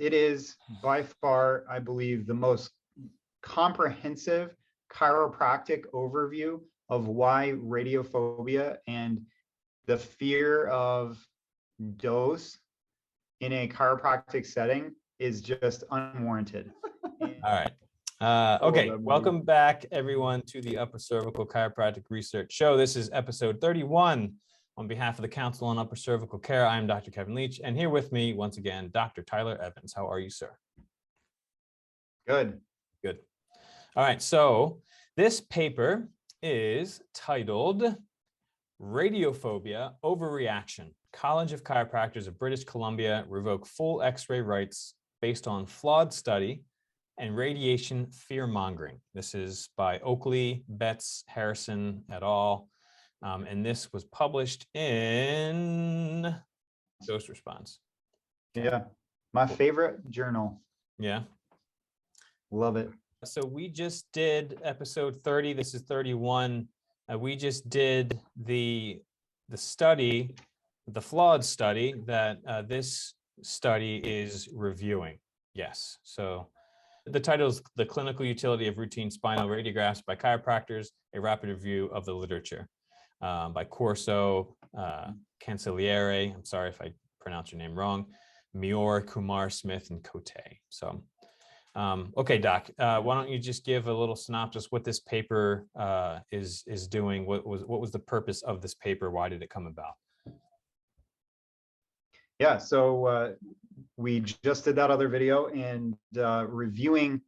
it is by far, I believe, the most comprehensive chiropractic overview of why radiophobia and the fear of dose in a chiropractic setting is just unwarranted. All right. Okay, welcome back everyone to the Upper Cervical Chiropractic Research Show. This is episode 31. On behalf of the Council on Upper Cervical Care, I am Dr. Kevin Leach, and here with me once again, Dr. Tyler Evans. How are you, sir? Good. Good. All right, so this paper is titled Radiophobia Overreaction. College of Chiropractors of British Columbia revoke full X-ray rights based on flawed study and radiation fear-mongering. This is by Oakley, Betz, Harrison et al. And this was published in Dose Response. Yeah, my favorite journal. Yeah. Love it. So we just did episode 30. This is 31. We just did the study, the flawed study that this study is reviewing. Yes. So the title is The Clinical Utility of Routine Spinal Radiographs by Chiropractors, a Rapid Review of the Literature by Corso, Cancelliere. I'm sorry if I pronounce your name wrong. Mior, Kumar, Smith, and Cote. So, okay, Doc, why don't you just give a little synopsis what this paper is doing? What was the purpose of this paper? Why did it come about? Yeah, so we just did that other video and reviewing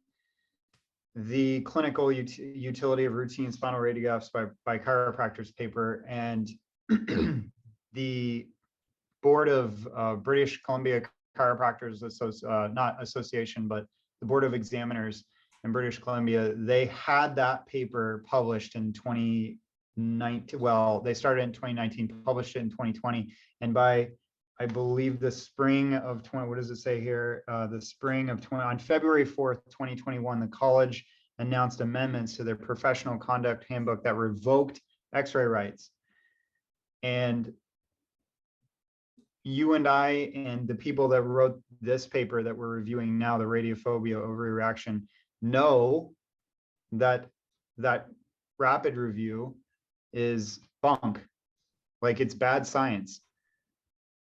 the clinical utility of routine spinal radiographs by chiropractors paper, and the board of British Columbia Chiropractors not association, but the board of examiners in British Columbia, they had that paper published in 2019. Well, they started in 2019, published it in 2020, and by I believe the spring of 20, what does it say here? The spring of 20, on February 4th, 2021, the college announced amendments to their professional conduct handbook that revoked X-ray rights. And you and I and the people that wrote this paper that we're reviewing now, the Radiophobia Overreaction, know that that rapid review is bunk. Like, it's bad science.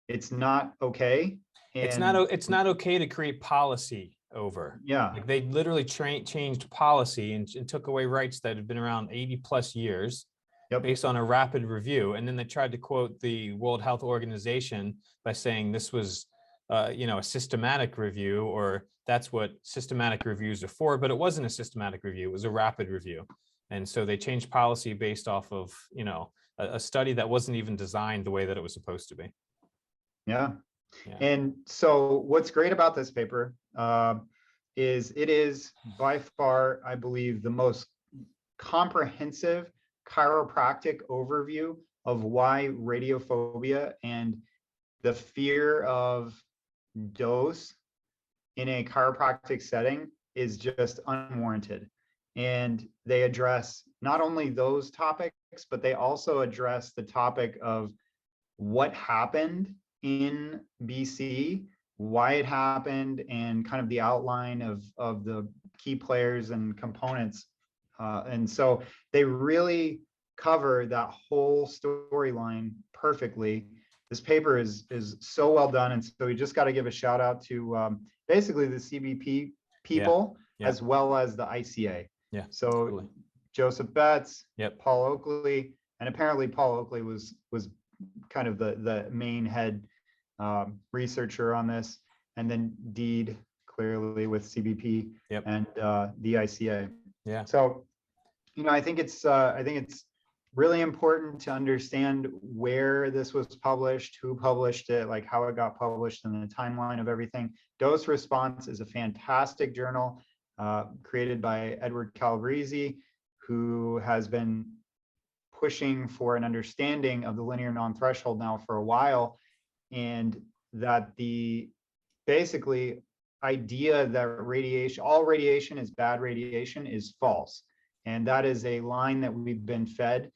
It's not okay. And it's not okay to create policy over. Yeah. Like, they literally changed policy and took away rights that had been around 80 plus years. Yep. Based on a rapid review. And then they tried to quote the World Health Organization by saying this was, a systematic review, or that's what systematic reviews are for, but it wasn't a systematic review, it was a rapid review. And so they changed policy based off of, a study that wasn't even designed the way that it was supposed to be. Yeah. And so what's great about this paper is it is by far, I believe, the most comprehensive chiropractic overview of why radiophobia and the fear of dose in a chiropractic setting is just unwarranted. And they address not only those topics, but they also address the topic of what happened in BC, why it happened, and kind of the outline of the key players and components. And so they really cover that whole storyline perfectly. This paper is so well done. And so we just got to give a shout out to basically the CBP people, as well as the ICA. Yeah. So totally. Joseph Betz, Paul Oakley, and apparently Paul Oakley was kind of the main head researcher on this, and then Deed clearly with CBP and the ICA. Yeah. So, I think it's really important to understand where this was published, who published it, like how it got published, and the timeline of everything. Dose Response is a fantastic journal created by Edward Calabrese, who has been pushing for an understanding of the linear non-threshold now for a while, and that the basically idea that all radiation is bad radiation is false. And that is a line that we've been fed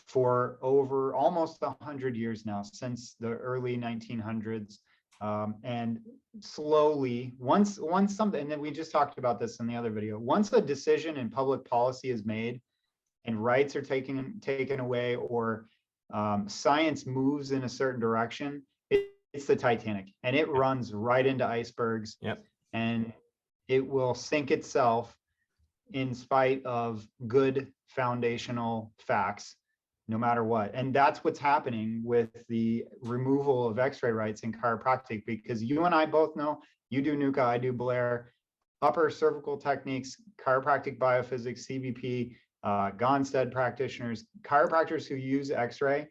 for over almost 100 years now, since the early 1900s. And slowly, once something, and then we just talked about this in the other video, once a decision in public policy is made and rights are taken away, or science moves in a certain direction, it's the Titanic, and it runs right into icebergs. Yep. And it will sink itself in spite of good foundational facts, no matter what. And that's what's happening with the removal of x-ray rights in chiropractic, because you and I both know, you do NUCA, I do Blair, upper cervical techniques, chiropractic biophysics, CBP, Gonstead practitioners, chiropractors who use x-ray.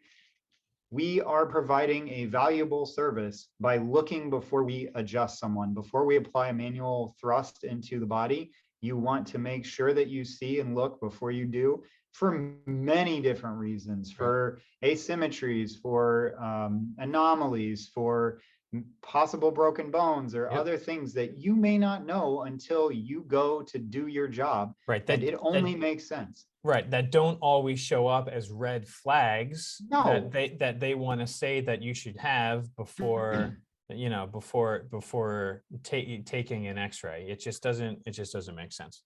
We are providing a valuable service by looking before we adjust someone, before we apply a manual thrust into the body. You want to make sure that you see and look before you do, for many different reasons, for asymmetries, for anomalies, for possible broken bones, or other things that you may not know until you go to do your job. Right. And it only makes sense. Right. That don't always show up as red flags No. that they want to say that you should have before, you know, before taking an x-ray. It just doesn't make sense.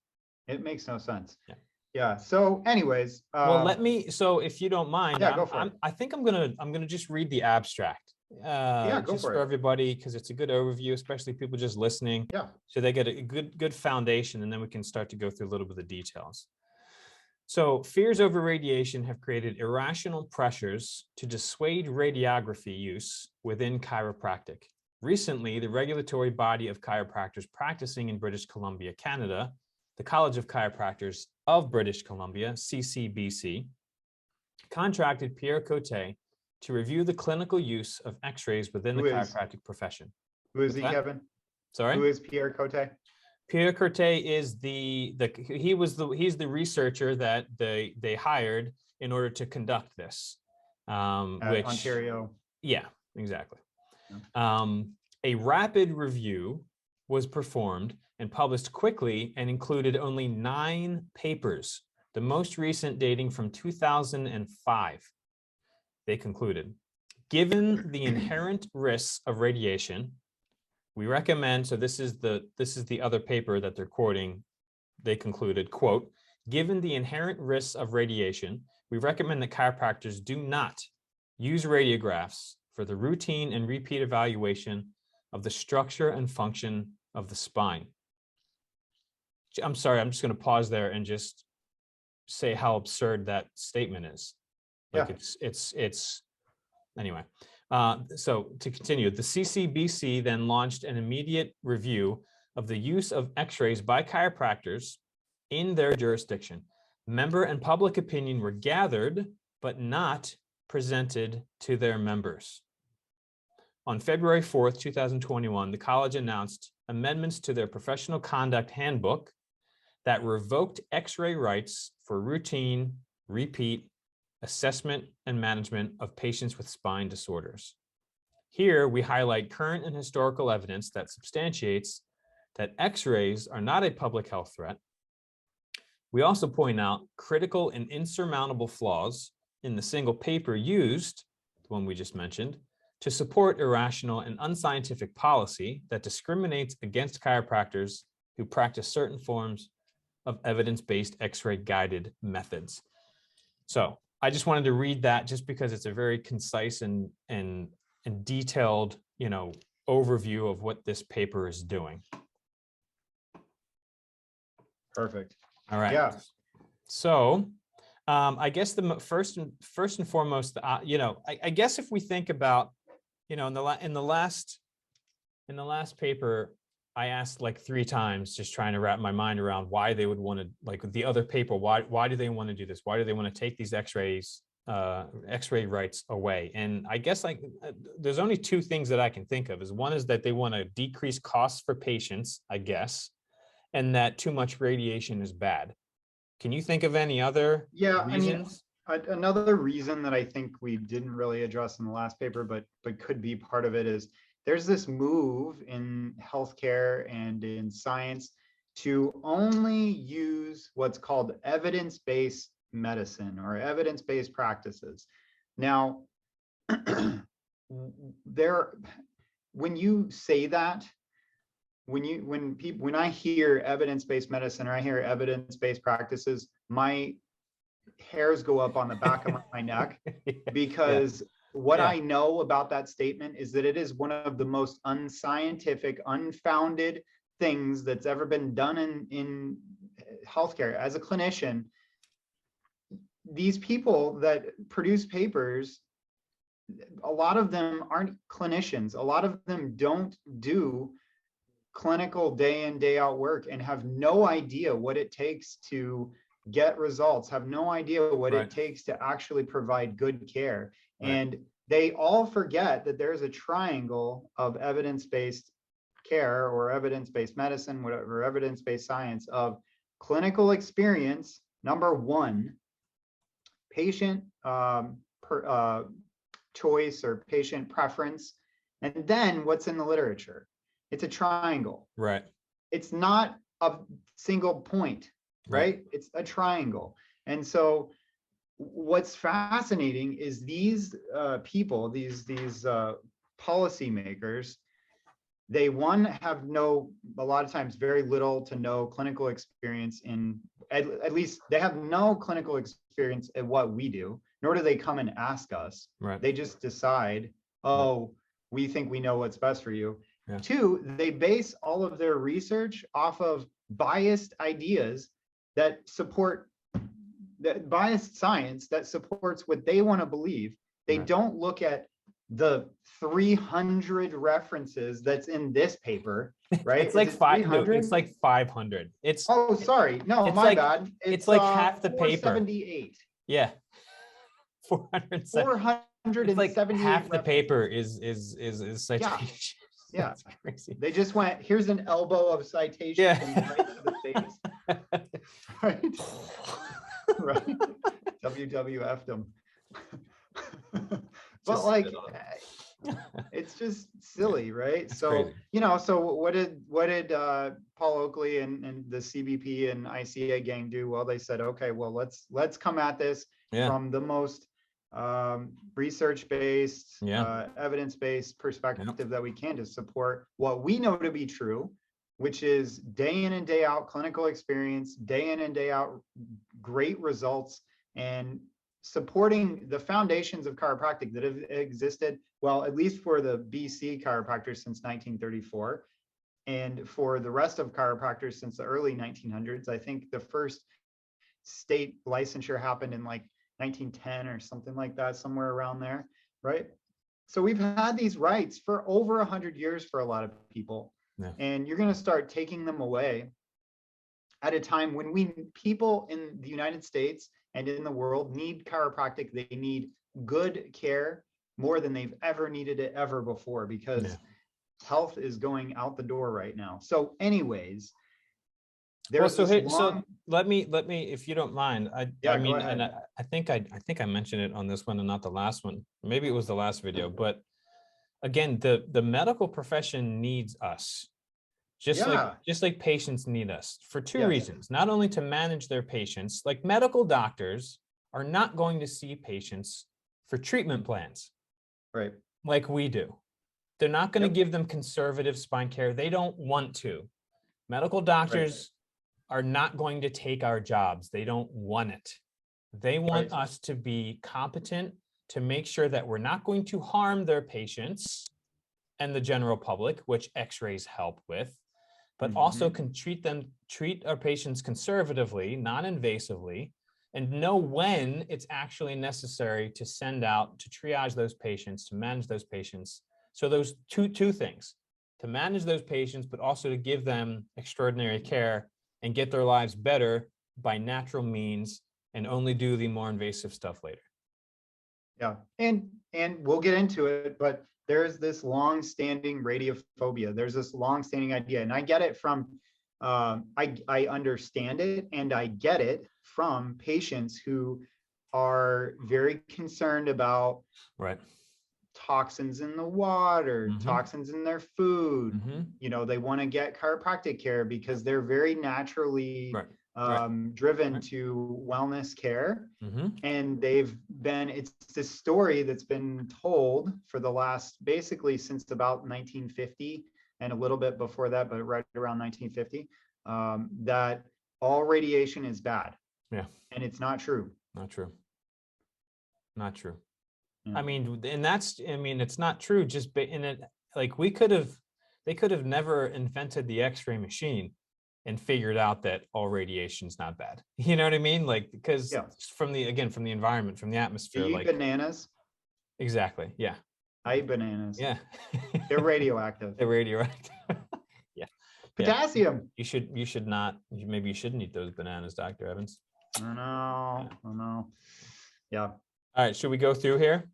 It makes no sense. Yeah. Yeah. So anyways, well, so if you don't mind, yeah, go for it. I think I'm gonna just read the abstract. Yeah, go just for for it. everybody, because it's a good overview, especially people just listening. Yeah. So they get a good foundation, and then we can start to go through a little bit of details. So fears over radiation have created irrational pressures to dissuade radiography use within chiropractic. Recently, the regulatory body of chiropractors practicing in British Columbia, Canada, the College of Chiropractors of British Columbia, CCBC, contracted Pierre Cote to review the clinical use of x-rays within the chiropractic profession. Who is he, Kevin? Sorry? Who is Pierre Cote? Pierre Cote is he's the researcher that they hired in order to conduct this. Ontario. Yeah, exactly. Yeah. A rapid review was performed and published quickly and included only 9 papers, the most recent dating from 2005. They concluded, given the inherent risks of radiation, we recommend, so this is the other paper that they're quoting, they concluded, quote, given the inherent risks of radiation, we recommend that chiropractors do not use radiographs for the routine and repeat evaluation of the structure and function of the spine. I'm sorry, I'm just going to pause there and just say how absurd that statement is. Like it's anyway. So to continue, the CCBC then launched an immediate review of the use of x-rays by chiropractors in their jurisdiction. Member and public opinion were gathered, but not presented to their members. On February 4th, 2021, the college announced amendments to their professional conduct handbook that revoked x-ray rights for routine, repeat, assessment and management of patients with spine disorders. Here, we highlight current and historical evidence that substantiates that x-rays are not a public health threat. We also point out critical and insurmountable flaws in the single paper used, the one we just mentioned, to support irrational and unscientific policy that discriminates against chiropractors who practice certain forms of evidence-based x-ray guided methods. So I just wanted to read that just because it's a very concise and detailed, you know, overview of what this paper is doing. Perfect. All right. Yeah. So I guess the first and foremost, you know, I guess if we think about, you know, in the last paper, I asked like 3 times, just trying to wrap my mind around why they would want to, like the other paper, why do they want to do this? Why do they want to take these x-ray rights away? And I guess like there's only 2 things that I can think of. One is that they want to decrease costs for patients, I guess, and that too much radiation is bad. Can you think of any other reasons? I mean, another reason that I think we didn't really address in the last paper, but could be part of it, is there's this move in healthcare and in science to only use what's called evidence-based medicine or evidence-based practices. Now, when you say that, when I hear evidence-based medicine or I hear evidence-based practices, my hairs go up on the back of my neck, because what I know about that statement is that it is one of the most unscientific, unfounded things that's ever been done in healthcare. As a clinician, these people that produce papers, a lot of them aren't clinicians. A lot of them don't do clinical day in, day out work and have no idea what it takes to get results, have no idea what it takes to actually provide good care. And they all forget that there's a triangle of evidence-based care or evidence-based medicine, whatever, evidence-based science, of clinical experience, number one, patient choice or patient preference, and then what's in the literature. It's a triangle. Right. It's not a single point, right? It's a triangle. And so what's fascinating is these people, these policymakers, they have a lot of times very little to no clinical experience in, at least they have no clinical experience at what we do, nor do they come and ask us. They just decide, oh, we think we know what's best for you. Two, they base all of their research off of biased ideas that support that biased science that supports what they want to believe. They don't look at the 300 references that's in this paper, right? It's like 500. It's like 500. It's sorry, no, my bad. It's like half the paper. 478. Yeah, 478. It's like half the paper is citation. Yeah, crazy. They just went, here's an elbow of citation right to the face. Right. WWF'd them. But like, it's just silly, right? So crazy. So what did Paul Oakley and the CBP and ICA gang do? Well, they said, okay, well, let's come at this from the most research-based, evidence-based perspective that we can, to support what we know to be true, which is day in and day out clinical experience, day in and day out great results, and supporting the foundations of chiropractic that have existed, well, at least for the BC chiropractors since 1934, and for the rest of chiropractors since the early 1900s. I think the first state licensure happened in like 1910 or something like that, somewhere around there, right? So we've had these rights for over 100 years for a lot of people, and you're going to start taking them away at a time when people in the United States and in the world need chiropractic. They need good care more than they've ever needed it ever before, because health is going out the door right now. So anyways, so let me, if you don't mind, I mean, go ahead. and I think I mentioned it on this one and not the last one. Maybe it was the last video, but again, the medical profession needs us. Just like patients need us for two reasons. Not only to manage their patients, like medical doctors are not going to see patients for treatment plans, right? Like we do. They're not going to give them conservative spine care. They don't want to. Medical doctors are not going to take our jobs. They don't want it. They want us to be competent, to make sure that we're not going to harm their patients and the general public, which x-rays help with, but also can treat our patients conservatively, non-invasively, and know when it's actually necessary to send out to triage those patients, to manage those patients. So those two things, to manage those patients, but also to give them extraordinary care and get their lives better by natural means, and only do the more invasive stuff later. Yeah, and we'll get into it, but there's this long-standing radiophobia. There's this long-standing idea, and I get it from, I understand it, and I get it from patients who are very concerned about toxins in the water, toxins in their food. You know, they want to get chiropractic care because they're very naturally driven to wellness care. Mm-hmm. And it's this story that's been told for the last, basically since about 1950 and a little bit before that, but right around 1950, that all radiation is bad. Yeah. And it's not true. Not true. Not true. Yeah. I mean, and it's not true just in it. Like they could have never invented the X-ray machine and figured out that all radiation is not bad. You know what I mean? Like, because from the environment, from the atmosphere. Do you eat bananas? Exactly. Yeah. I eat bananas. Yeah. They're radioactive. They're radioactive. Yeah. Potassium. You should not. Maybe you shouldn't eat those bananas, Dr. Evans. I know. Yeah. All right. Should we go through here?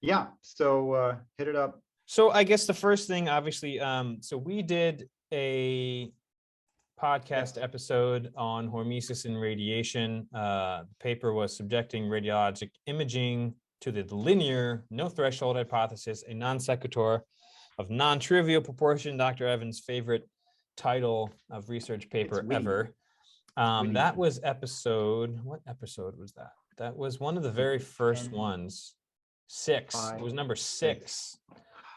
Yeah. So hit it up. So I guess the first thing, obviously, so we did a podcast episode on hormesis and radiation. The paper was subjecting radiologic imaging to the linear no threshold hypothesis, a non sequitur of non-trivial proportion. Dr. Evans' favorite title of research paper ever. That was episode. What episode was that? That was one of the very first ones. 6. It was number 6.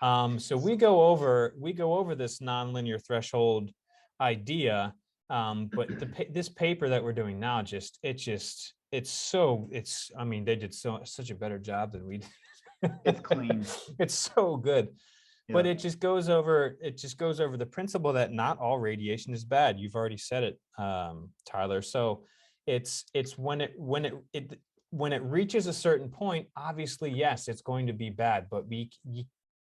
So we go over this nonlinear threshold idea, but this paper that we're doing now I mean, they did such a better job than we did. It's clean. It's so good. Yeah. But it just goes over the principle that not all radiation is bad. You've already said it, Tyler. So it's when it reaches a certain point, obviously, yes, it's going to be bad, but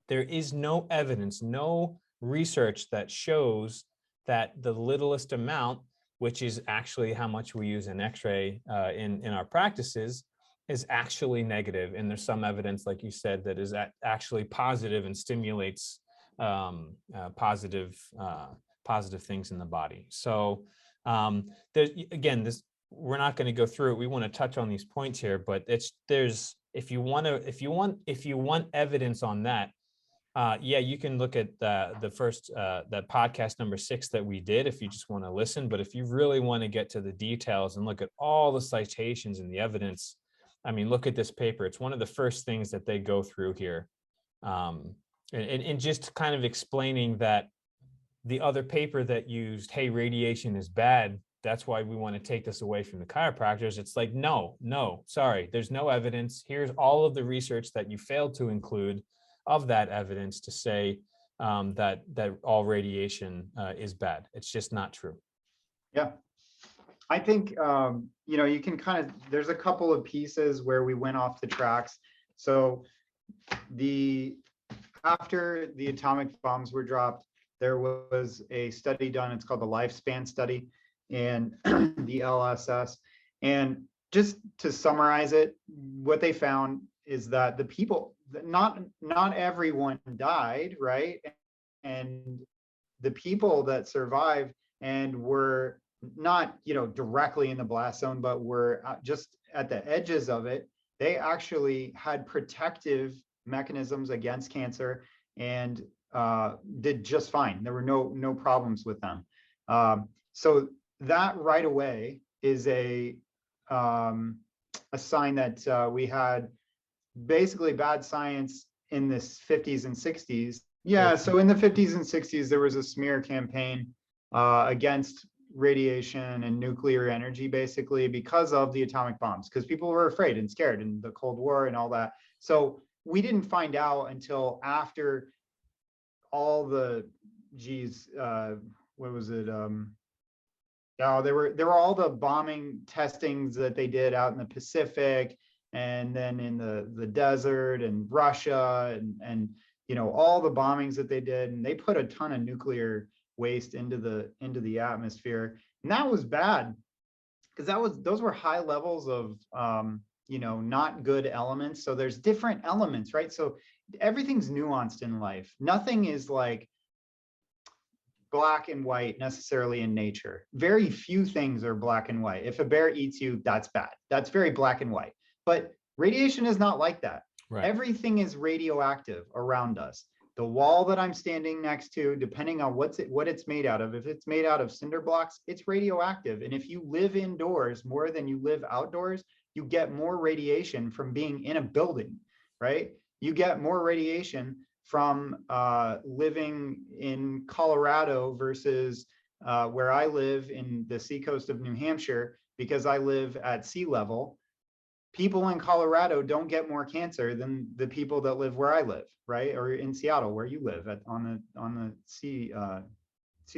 there is no evidence, no research that shows that the littlest amount, which is actually how much we use an X-ray in our practices, is actually negative. And there's some evidence, like you said, that is actually positive and stimulates positive things in the body. So we're not going to go through it. We want to touch on these points here, but if you want evidence on that, you can look at the first that podcast number 6 that we did if you just want to listen. But if you really want to get to the details and look at all the citations and the evidence, I mean, look at this paper. It's one of the first things that they go through here, and just kind of explaining that the other paper that used, hey, radiation is bad, that's why we want to take this away from the chiropractors. It's like, no, sorry, there's no evidence. Here's all of the research that you failed to include of that evidence to say that all radiation is bad. It's just not true. Yeah. I think, you can there's a couple of pieces where we went off the tracks. So after the atomic bombs were dropped, there was a study done. It's called the lifespan study, and the LSS. And just to summarize it, what they found is that the people, not everyone died, right? And the people that survived and were not, directly in the blast zone, but were just at the edges of it, they actually had protective mechanisms against cancer and did just fine. There were no problems with them. So that right away is a sign that we had basically bad science in the 50s and 60s. Yeah, so in the 50s and 60s, there was a smear campaign against radiation and nuclear energy, basically because of the atomic bombs, because people were afraid and scared in the Cold War and all that. So we didn't find out until after all the, what was it? There were all the bombing testings that they did out in the Pacific, and then in the desert and Russia and all the bombings that they did, and they put a ton of nuclear waste into the atmosphere, and that was bad because those were high levels of not good elements. So there's different elements, right? So everything's nuanced in life. Nothing is like black and white necessarily in nature. Very few things are black and white. If a bear eats you, that's bad. That's very black and white. But radiation is not like that. Right. Everything is radioactive around us. The wall that I'm standing next to, depending on what it's made out of, if it's made out of cinder blocks, it's radioactive. And if you live indoors more than you live outdoors, you get more radiation from being in a building, right? You get more radiation from living in Colorado versus where I live in the seacoast of New Hampshire, because I live at sea level. People in Colorado don't get more cancer than the people that live where I live, right? Or in Seattle, where you live on the sea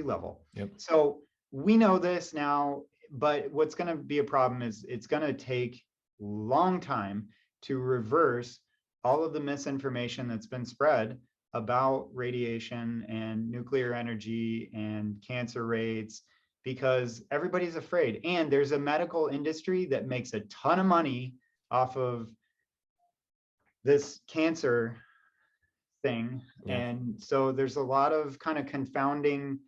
level. Yep. So we know this now, but what's going to be a problem is it's going to take a long time to reverse all of the misinformation that's been spread about radiation and nuclear energy and cancer rates, because everybody's afraid. And there's a medical industry that makes a ton of money off of this cancer thing. Yeah. And so there's a lot of kind of confounding,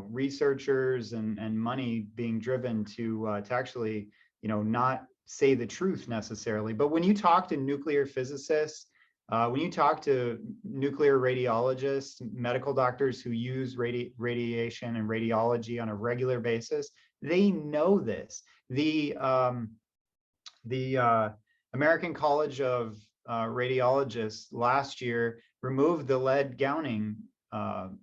researchers and money being driven to actually, not say the truth necessarily. But when you talk to nuclear physicists, when you talk to nuclear radiologists, medical doctors who use radiation and radiology on a regular basis, they know this. The American College of Radiologists last year removed the lead gowning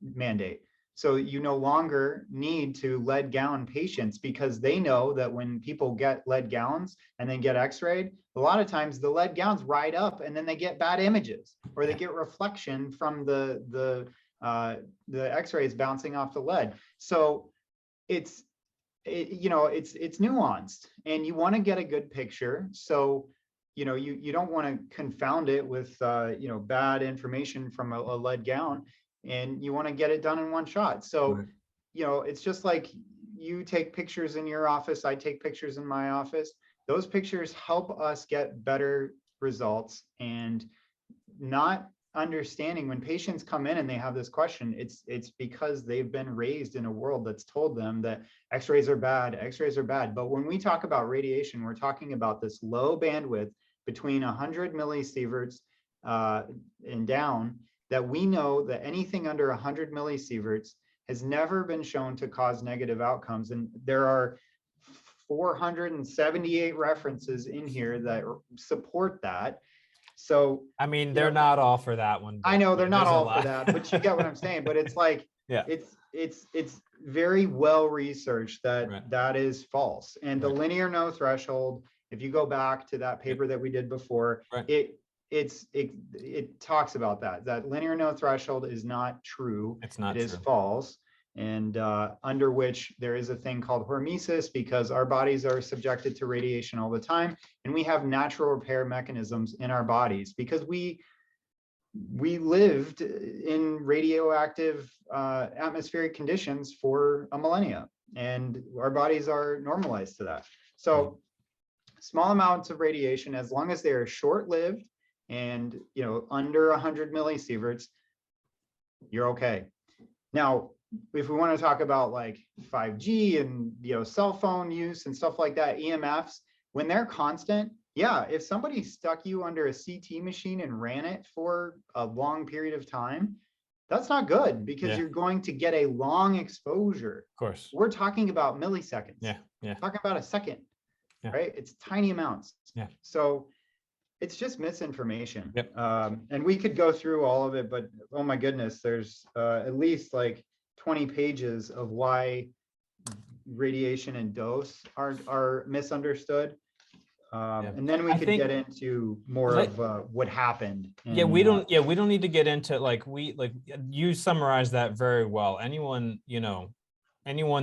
mandate. So you no longer need to lead gown patients, because they know that when people get lead gowns and then get x-rayed, a lot of times the lead gowns ride up and then they get bad images, or they get reflection from the x-rays bouncing off the lead. So it's nuanced, and you want to get a good picture. So you don't want to confound it with bad information from a lead gown, and you want to get it done in one shot. So right. It's just like you take pictures in your office, I take pictures in my office. Those pictures help us get better results. And not understanding, when patients come in and they have this question, it's because they've been raised in a world that's told them that x-rays are bad, x-rays are bad. But when we talk about radiation, we're talking about this low bandwidth between 100 millisieverts and down, that we know that anything under 100 millisieverts has never been shown to cause negative outcomes. And there are 478 references in here that support that. So I mean, they're not all for that one. I know they're not all for that, but you get what I'm saying. But it's like, yeah, it's very well researched that right. that is false. And the Right. linear no threshold, if you go back to that paper that we did before, right. it talks about that linear no threshold is not true. It's not true. It is false. And under which there is a thing called hormesis, because our bodies are subjected to radiation all the time, and we have natural repair mechanisms in our bodies because we lived in radioactive atmospheric conditions for a millennia, and our bodies are normalized to that. So small amounts of radiation, as long as they are short-lived and under 100 millisieverts, you're okay. Now, if we want to talk about like 5G and cell phone use and stuff like that, EMFs, when they're constant, yeah, if somebody stuck you under a CT machine and ran it for a long period of time, that's not good, because you're going to get a long exposure. Of course. We're talking about milliseconds. Yeah. Talking about a second, right? It's tiny amounts. Yeah. So it's just misinformation. Yep. And we could go through all of it, but oh my goodness, there's at least like 20 pages of why radiation and dose are misunderstood. And then we could get into more of what happened. And, we don't need to get into like you summarized that very well. Anyone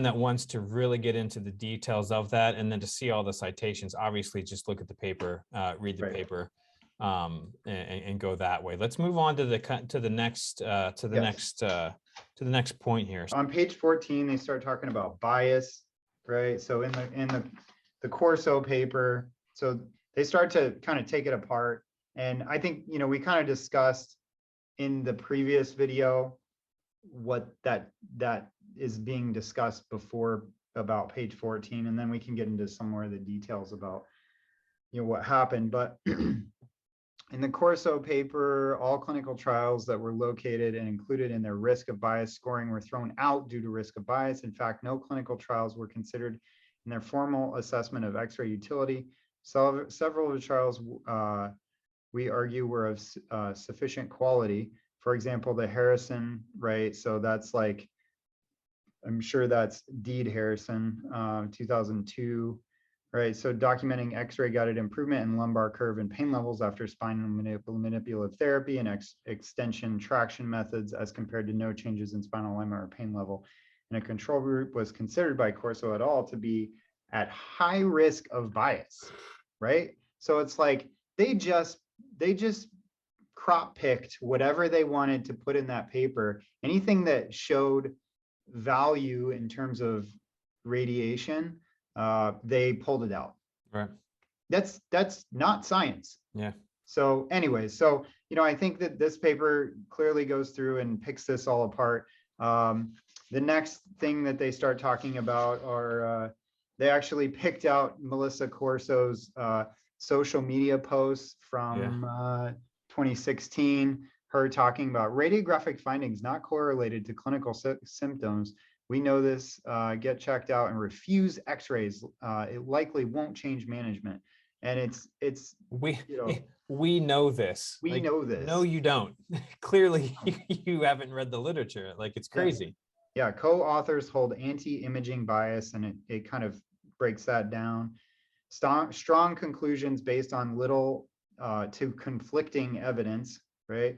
that wants to really get into the details of that, and then to see all the citations, obviously just look at the paper, read the paper, and go that way. Let's move on to the next point here. On page 14, they start talking about bias, right? So in the Corso paper, so they start to kind of take it apart. And I think, we kind of discussed in the previous video what that is being discussed before about page 14, and then we can get into some more of the details about what happened. But In the Corso paper, all clinical trials that were located and included in their risk of bias scoring were thrown out due to risk of bias. In fact, no clinical trials were considered in their formal assessment of X-ray utility. So several of the trials we argue were of sufficient quality. For example, the Harrison, right? So that's like, I'm sure that's Deed Harrison, 2002. Right, so documenting X-ray guided improvement in lumbar curve and pain levels after spinal manipulative therapy and extension traction methods as compared to no changes in spinal alignment or pain level. And a control group was considered by Corso et al. To be at high risk of bias, right? So it's like they just crop picked whatever they wanted to put in that paper. Anything that showed value in terms of radiation, they pulled it out. Right. That's not science. Yeah. So anyways, so, I think that this paper clearly goes through and picks this all apart. The next thing that they start talking about are, they actually picked out Melissa Corso's social media posts from 2016, her talking about radiographic findings not correlated to clinical symptoms. We know this, get checked out and refuse x-rays. It likely won't change management. And we know this. We know this. No, you don't. Clearly, you haven't read the literature. Like, it's crazy. Yeah, co-authors hold anti-imaging bias, and it kind of breaks that down. Strong conclusions based on little to conflicting evidence, right?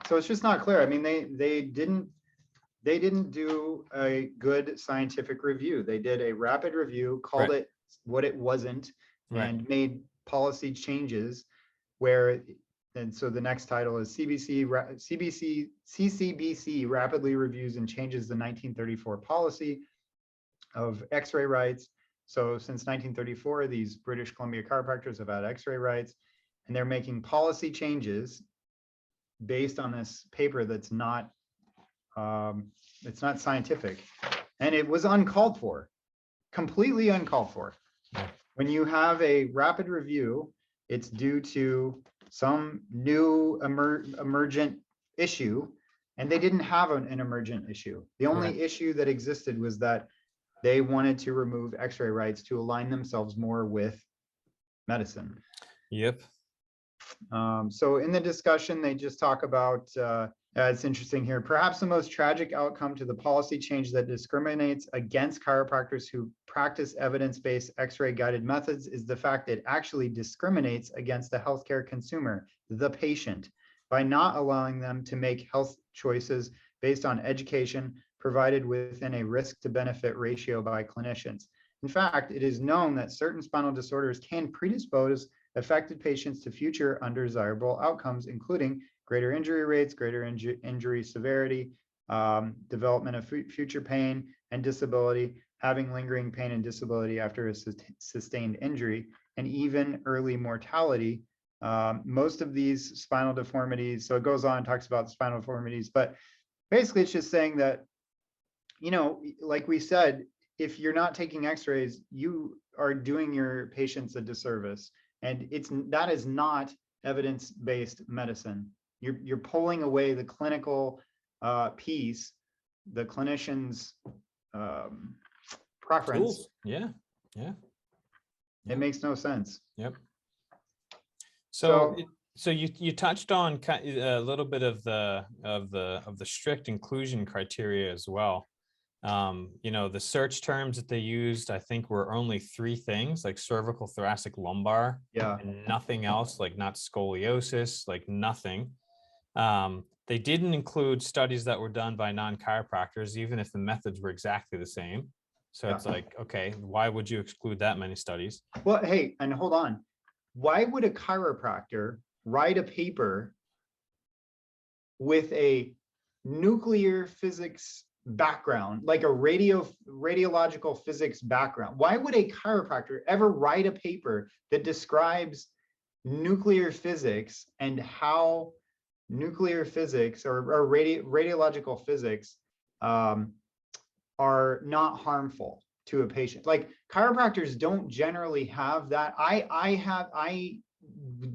So it's just not clear. I mean, they didn't do a good scientific review. They did a rapid review, called it what it wasn't, and made policy changes where, and so the next title is CCBC rapidly reviews and changes the 1934 policy of X-ray rights. So since 1934, these British Columbia chiropractors have had X-ray rights, and they're making policy changes based on this paper that's not, it's not scientific, and it was uncalled for, completely uncalled for. When you have a rapid review, it's due to some new emergent issue, and they didn't have an emergent issue. The only issue that existed was that they wanted to remove X-ray rights to align themselves more with medicine. Yep. So in the discussion, they just talk about, it's interesting here, perhaps the most tragic outcome to the policy change that discriminates against chiropractors who practice evidence-based X-ray guided methods is the fact that it actually discriminates against the healthcare consumer, the patient, by not allowing them to make health choices based on education provided within a risk to benefit ratio by clinicians. In fact, it is known that certain spinal disorders can predispose affected patients to future undesirable outcomes, including greater injury rates, greater injury severity, development of future pain and disability, having lingering pain and disability after a sustained injury, and even early mortality. Most of these spinal deformities, so it goes on and talks about spinal deformities, but basically it's just saying that, like we said, if you're not taking x-rays, you are doing your patients a disservice. And that is not evidence-based medicine. You're pulling away the clinical piece, the clinician's preference. Tools. Yeah. It makes no sense. Yep. So you touched on a little bit of the strict inclusion criteria as well. The search terms that they used, I think, were only 3 things, like cervical, thoracic, lumbar, and nothing else, like not scoliosis, like nothing. They didn't include studies that were done by non-chiropractors, even if the methods were exactly the same. So it's like, okay, why would you exclude that many studies? Well, hey, and hold on. Why would a chiropractor write a paper with a nuclear physics background, like a radiological physics background? Why would a chiropractor ever write a paper that describes nuclear physics and how nuclear physics or radiological physics are not harmful to a patient? Like, chiropractors don't generally have that. I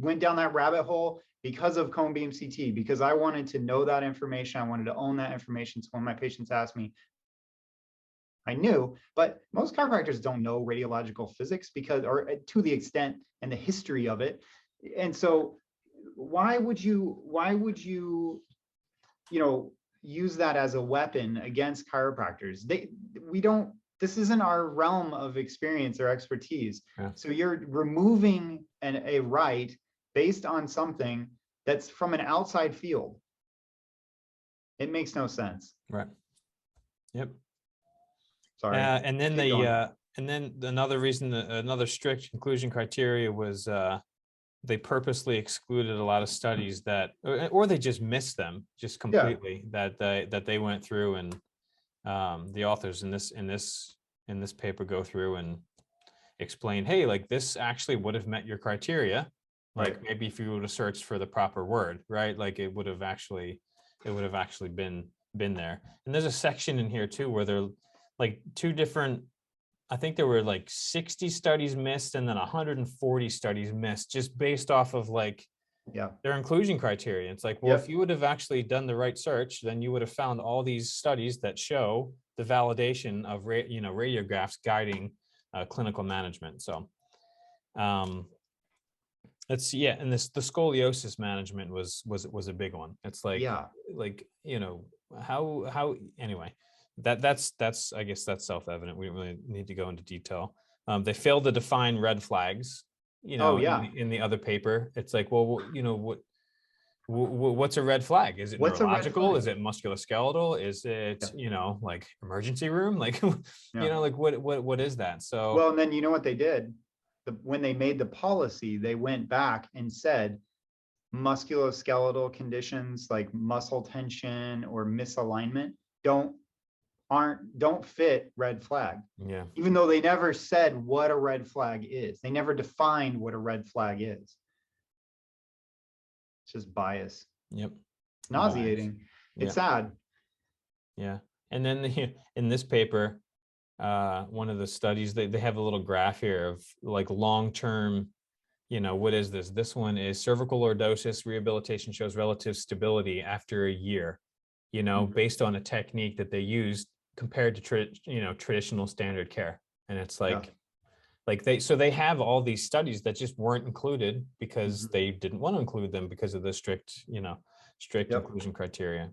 went down that rabbit hole because of cone beam CT, because I wanted to know that information. I wanted to own that information. So when my patients asked me, I knew, but most chiropractors don't know radiological physics because, or to the extent and the history of it. And so why would you, use that as a weapon against chiropractors? This isn't our realm of experience or expertise. Yeah. So you're removing a right based on something that's from an outside field. It makes no sense. Right. Yep. Sorry. And then another reason, another strict inclusion criteria was they purposely excluded a lot of studies that, or they just missed them just completely, that they went through, and the authors in this paper go through and explain, hey, like this actually would have met your criteria. Like maybe if you would have searched for the proper word, right? Like it would have actually been there. And there's a section in here too where they're like two different, I think there were like 60 studies missed and then 140 studies missed just based off of like their inclusion criteria. It's like, well, if you would have actually done the right search, then you would have found all these studies that show the validation of radiographs guiding clinical management. So it's and the scoliosis management was a big one. It's like how anyway. That's I guess that's self-evident. We don't really need to go into detail. They failed to define red flags, in the other paper. It's like, well, what's a red flag? Is it neurological? Is it musculoskeletal? Is it like emergency room? Like like what is that? So well, and then you know what they did? When they made the policy, they went back and said musculoskeletal conditions like muscle tension or misalignment don't fit red flag. Even though they never said what a red flag is. They never defined what a red flag is. It's just bias. It's nauseating. It's sad. And then in this paper, one of the studies, they have a little graph here of like long-term, what is this? This one is cervical lordosis rehabilitation shows relative stability after a year, based on a technique that they used compared to traditional standard care. And it's like they have all these studies that just weren't included because they didn't want to include them because of the strict inclusion criteria.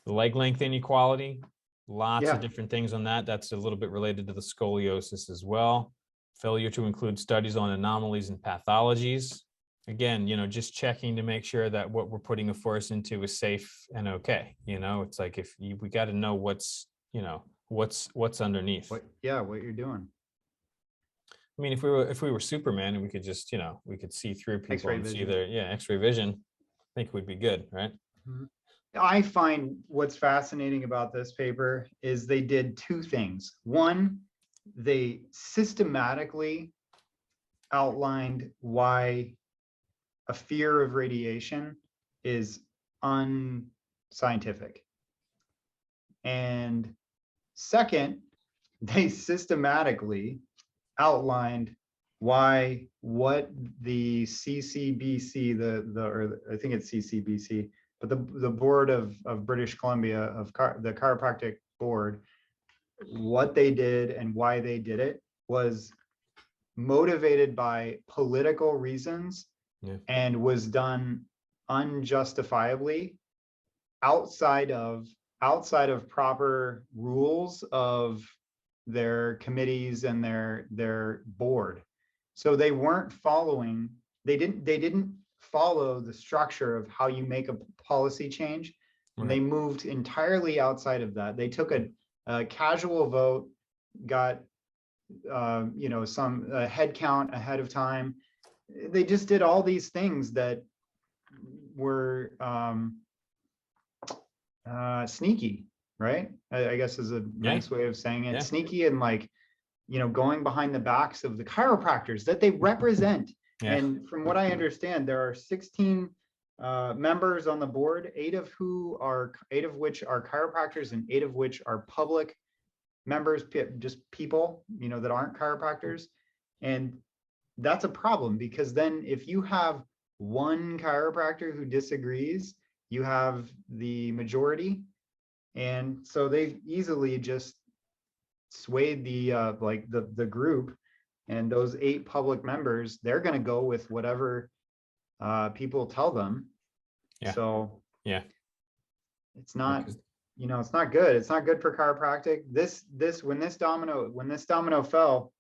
The leg length inequality, lots of different things on that. That's a little bit related to the scoliosis as well. Failure to include studies on anomalies and pathologies. Again, just checking to make sure that what we're putting a force into is safe and okay. It's like we got to know what's underneath. What you're doing. I mean, if we were Superman and we could just, we could see through people X-ray and vision. See their X-ray vision, I think it would be good, right? I find what's fascinating about this paper is they did two things. One, they systematically outlined why a fear of radiation is unscientific. And second, they systematically outlined why what the CCBC, or I think it's CCBC, but the board of British Columbia, the Chiropractic board, what they did and why they did it was motivated by political reasons and was done unjustifiably outside of proper rules of their committees and their board. So they weren't following, they didn't follow the structure of how you make a policy change. And they moved entirely outside of that. They took a casual vote, got some head count ahead of time. They just did all these things that were sneaky, right? I guess is a nice way of saying it. Sneaky and going behind the backs of the chiropractors that they represent. And from what I understand, there are 16 members on the board, 8 of which are chiropractors and 8 of which are public members, just people, that aren't chiropractors. And that's a problem, because then if you have one chiropractor who disagrees, you have the majority. And so they've easily just swayed the like the group, and those 8 public members, they're going to go with whatever people tell them. Yeah. So yeah, it's not, it's not good. It's not good for chiropractic. When this domino fell,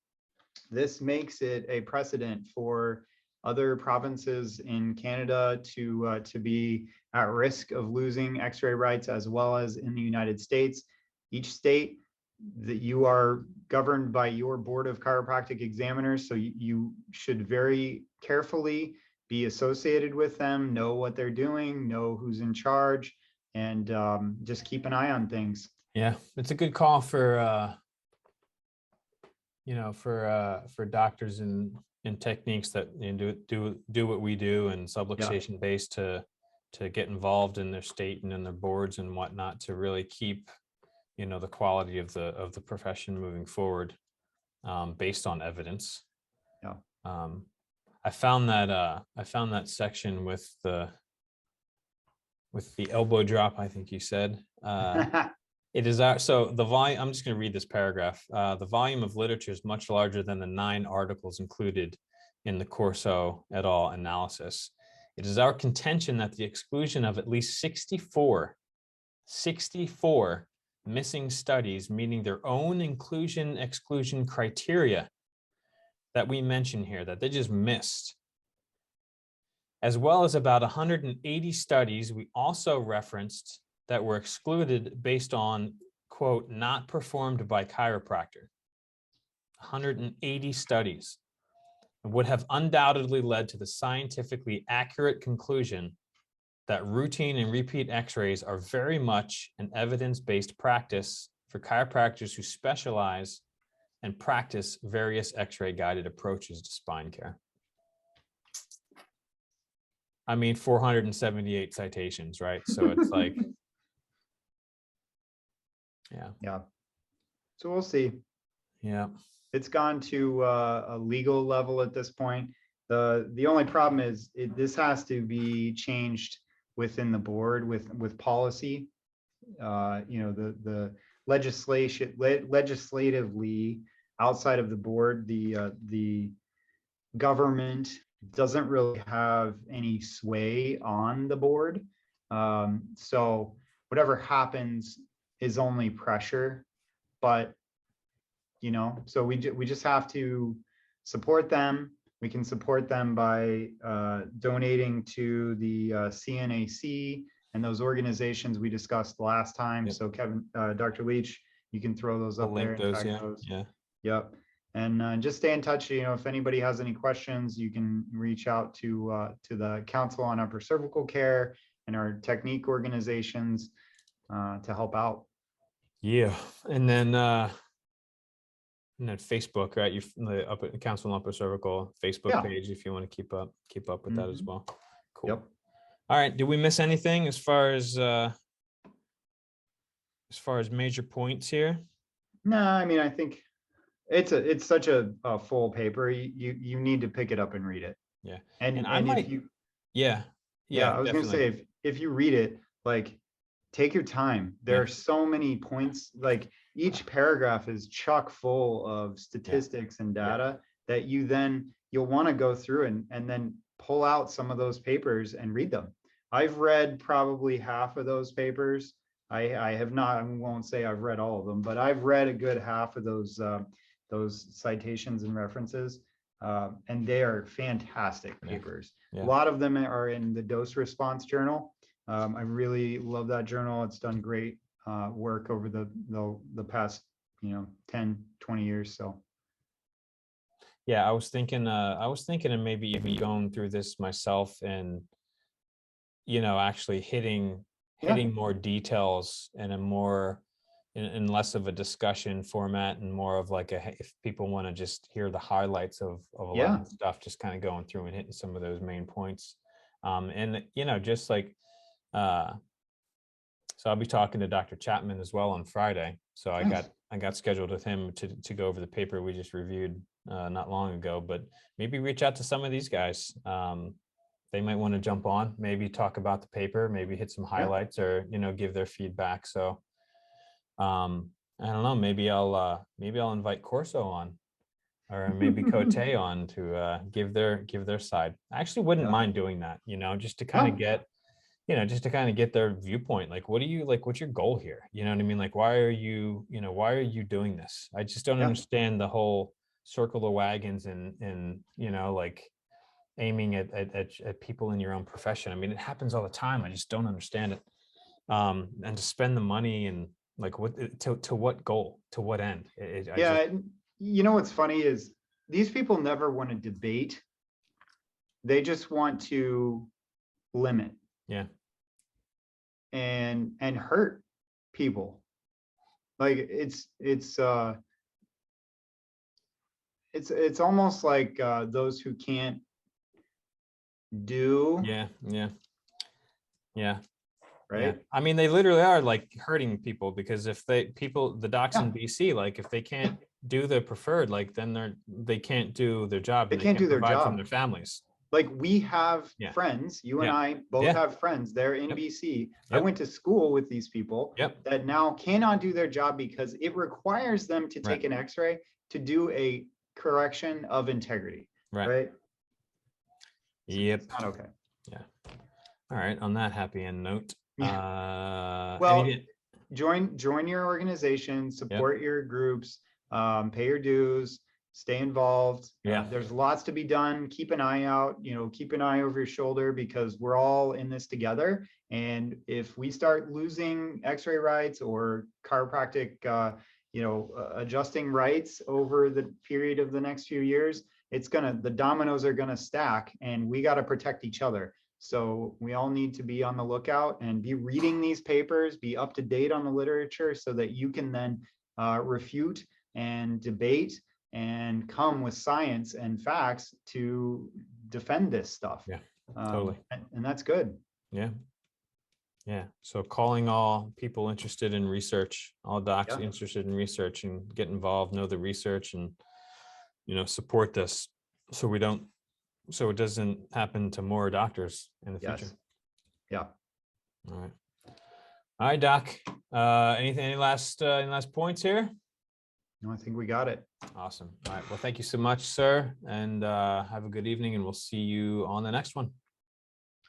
this makes it a precedent for other provinces in Canada to be at risk of losing X-ray rights, as well as in the United States. Each state, that you are governed by your board of chiropractic examiners, so you should very carefully be associated with them, know what they're doing, know who's in charge, and just keep an eye on things. Yeah, it's a good call for for doctors and techniques that do what we do, and subluxation based to get involved in their state and in their boards and whatnot, to really keep the quality of the profession moving forward, based on evidence. Yeah. I found that section with the elbow drop, I think you said. It is so the volume. I'm just going to read this paragraph. The volume of literature is much larger than the 9 articles included in the Corso et al. Analysis. It is our contention that the exclusion of at least 64 missing studies meeting their own inclusion-exclusion criteria that we mention here, that they just missed, as well as about 180 studies we also referenced that were excluded based on, quote, not performed by chiropractor. 180 studies would have undoubtedly led to the scientifically accurate conclusion that routine and repeat x-rays are very much an evidence-based practice for chiropractors who specialize and practice various x-ray guided approaches to spine care. I mean, 478 citations, right? So it's like, yeah. So we'll see. Yeah. It's gone to a legal level at this point. The only problem is this has to be changed within the board with policy. The legislatively outside of the board, the government doesn't really have any sway on the board. So whatever happens is only pressure, but so we just have to support them. We can support them by donating to the CNAC and those organizations we discussed last time. Yep. So Kevin, Dr. Leach, you can throw those up there and tag those. Yeah. Yep. And just stay in touch. If anybody has any questions, you can reach out to the Council on Upper Cervical Care and our technique organizations to help out. Yeah, and then Facebook, right? The Council on Upper Cervical Facebook page, if you want to keep up with that as well. Cool. Yep. All right. Did we miss anything as far as major points here? No, I mean, I think it's such a full paper. You need to pick it up and read it. Yeah. And I might, if you I was going to say, if you read it, like, take your time. There are so many points, like each paragraph is chock full of statistics and data that you'll want to go through and then pull out some of those papers and read them. I've read probably half of those papers. I have not, I won't say I've read all of them, but I've read a good half of those citations and references. And they are fantastic papers. A lot of them are in the dose response journal. I really love that journal. It's done great work over the past 10, 20 years. So I was thinking of maybe even going through this myself and actually hitting more details in a more in less of a discussion format and more of like if people want to just hear the highlights of a lot of stuff, just kind of going through and hitting some of those main points. And just like so I'll be talking to Dr. Chapman as well on Friday. So I I got scheduled with him to go over the paper we just reviewed not long ago, but maybe reach out to some of these guys. They might want to jump on, maybe talk about the paper, maybe hit some highlights, or, you know, give their feedback. So I don't know, maybe I'll invite Corso on, or maybe Cote on to give their side. I actually wouldn't mind doing that, you know, just to kind of get, you know, just to kind of get their viewpoint. Like, what do you like? What's your goal here? You know what I mean? Like, why are you doing this? I just don't understand the whole circle the wagons and, you know, like aiming at people in your own profession. I mean, it happens all the time. I just don't understand it. And to spend the money and like what to what goal, to what end? You know what's funny is these people never want to debate. They just want to limit. Yeah. And hurt people. Like it's almost like those who can't do. Yeah. Right. Yeah. I mean, they literally are like hurting people, because if the docs in BC, like if they can't do the preferred, like then they can't do their job. They can't do their job from their families. Like we have friends, you and I both have friends there in BC. I went to school with these people that now cannot do their job because it requires them to take an x-ray to do a correction of integrity. Right. Yep. It's not okay. Yeah. All right. On that happy end note. Well, join your organization, support your groups, pay your dues, stay involved. There's lots to be done. Keep an eye out, you know, keep an eye over your shoulder, because we're all in this together. And if we start losing x-ray rights or chiropractic, adjusting rights over the period of the next few years, the dominoes are gonna stack, and we got to protect each other. So we all need to be on the lookout and be reading these papers, be up to date on the literature, so that you can then refute and debate and come with science and facts to defend this stuff. Totally. And that's good. So calling all people interested in research, all docs interested in research, and get involved, know the research, and, you know, support this so it doesn't happen to more doctors in the future. All right, Doc. Any last points here? No, I think we got it. Awesome. All right. Well, thank you so much, sir. And have a good evening, and we'll see you on the next one.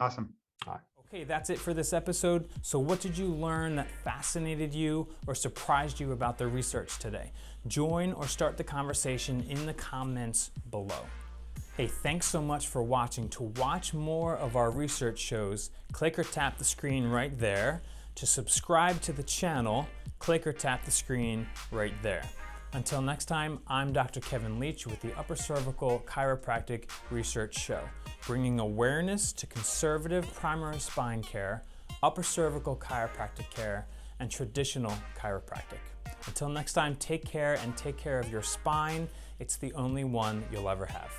Awesome. All right. Okay, that's it for this episode. So what did you learn that fascinated you or surprised you about the research today? Join or start the conversation in the comments below. Hey, thanks so much for watching. To watch more of our research shows, click or tap the screen right there. To subscribe to the channel, click or tap the screen right there. Until next time, I'm Dr. Kevin Leach with the Upper Cervical Chiropractic Research Show, bringing awareness to conservative primary spine care, upper cervical chiropractic care, and traditional chiropractic. Until next time, take care, and take care of your spine. It's the only one you'll ever have.